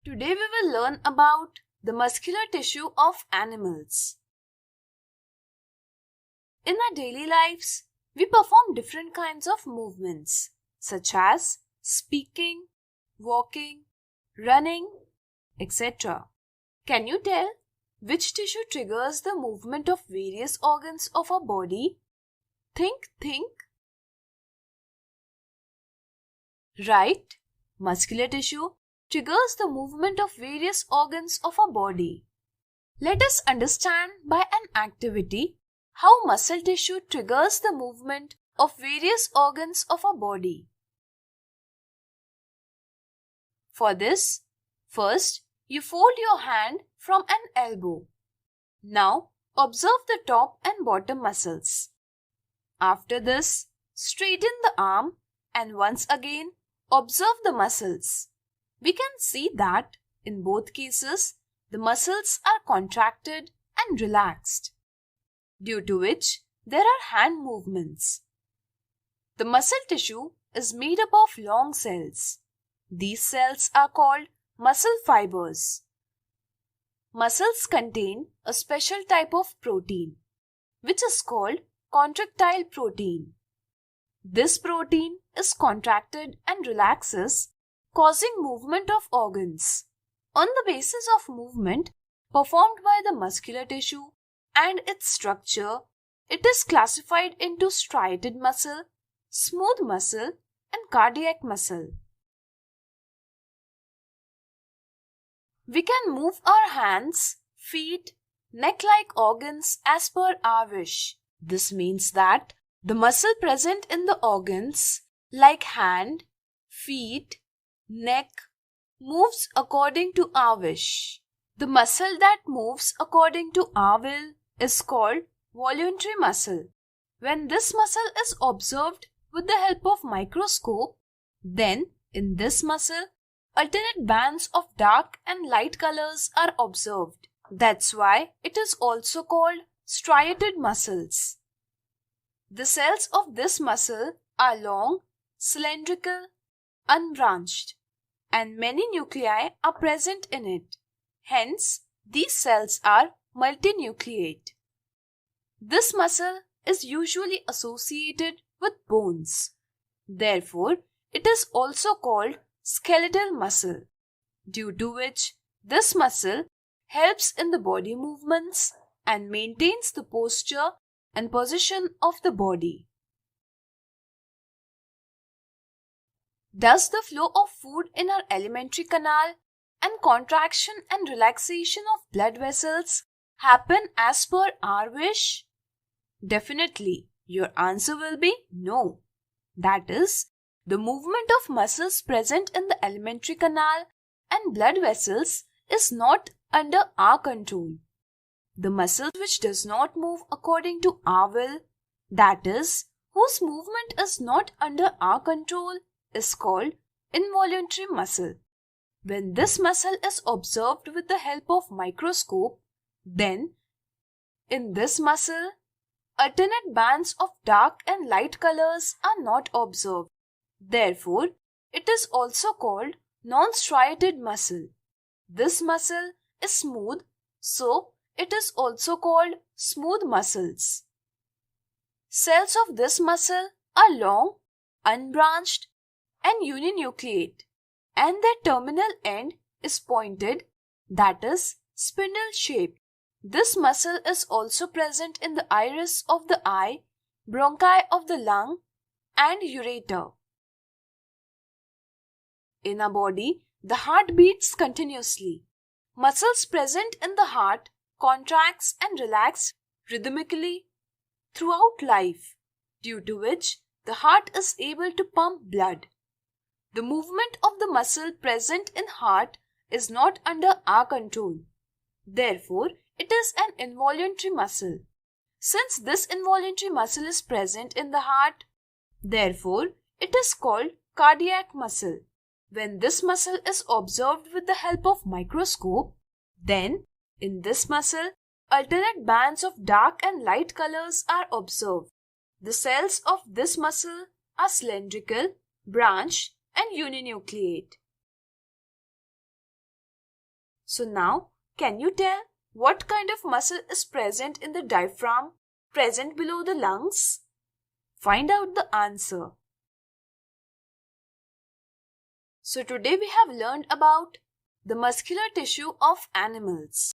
Today we will learn about the muscular tissue of animals. In our daily lives, we perform different kinds of movements such as speaking, walking, running, etc. Can you tell which tissue triggers the movement of various organs of our body? Think. Right, muscular tissue triggers the movement of various organs of our body. Let us understand by an activity how muscle tissue triggers the movement of various organs of our body. For this, first you fold your hand from an elbow. Now observe the top and bottom muscles. After this, straighten the arm and once again observe the muscles. We can see that in both cases, the muscles are contracted and relaxed, due to which there are hand movements. The muscle tissue is made up of long cells. These cells are called muscle fibers. Muscles contain a special type of protein, which is called contractile protein. This protein is contracted and relaxes, causing movement of organs. On the basis of movement performed by the muscular tissue and its structure, it is classified into striated muscle, smooth muscle, and cardiac muscle. We can move our hands, feet, neck-like organs as per our wish. This means that the muscle present in the organs like hand, feet, neck moves according to our wish. The muscle that moves according to our will is called voluntary muscle. When this muscle is observed with the help of microscope, then in this muscle, alternate bands of dark and light colors are observed. That's why it is also called striated muscles. The cells of this muscle are long, cylindrical, unbranched, and many nuclei are present in it. Hence, these cells are multinucleate. This muscle is usually associated with bones. Therefore, it is also called skeletal muscle, due to which this muscle helps in the body movements and maintains the posture and position of the body. Does the flow of food in our alimentary canal and contraction and relaxation of blood vessels happen as per our wish? Definitely, your answer will be no. That is, the movement of muscles present in the alimentary canal and blood vessels is not under our control. The muscle which does not move according to our will, that is, whose movement is not under our control, is called involuntary muscle. When this muscle is observed with the help of microscope, then in this muscle, alternate bands of dark and light colors are not observed. Therefore, it is also called non-striated muscle. This muscle is smooth, so it is also called smooth muscles. Cells of this muscle are long, unbranched, and uninucleate, and their terminal end is pointed, that is, spindle-shaped. This muscle is also present in the iris of the eye, bronchi of the lung, and ureter. In our body, the heart beats continuously. Muscles present in the heart contracts and relax rhythmically throughout life, due to which the heart is able to pump blood. The movement of the muscle present in heart is not under our control. Therefore, it is an involuntary muscle. Since this involuntary muscle is present in the heart, therefore, it is called cardiac muscle. When this muscle is observed with the help of microscope, then in this muscle, alternate bands of dark and light colors are observed. The cells of this muscle are cylindrical, branched, and uninucleate. So now, can you tell what kind of muscle is present in the diaphragm, present below the lungs? Find out the answer. So today we have learned about the muscular tissue of animals.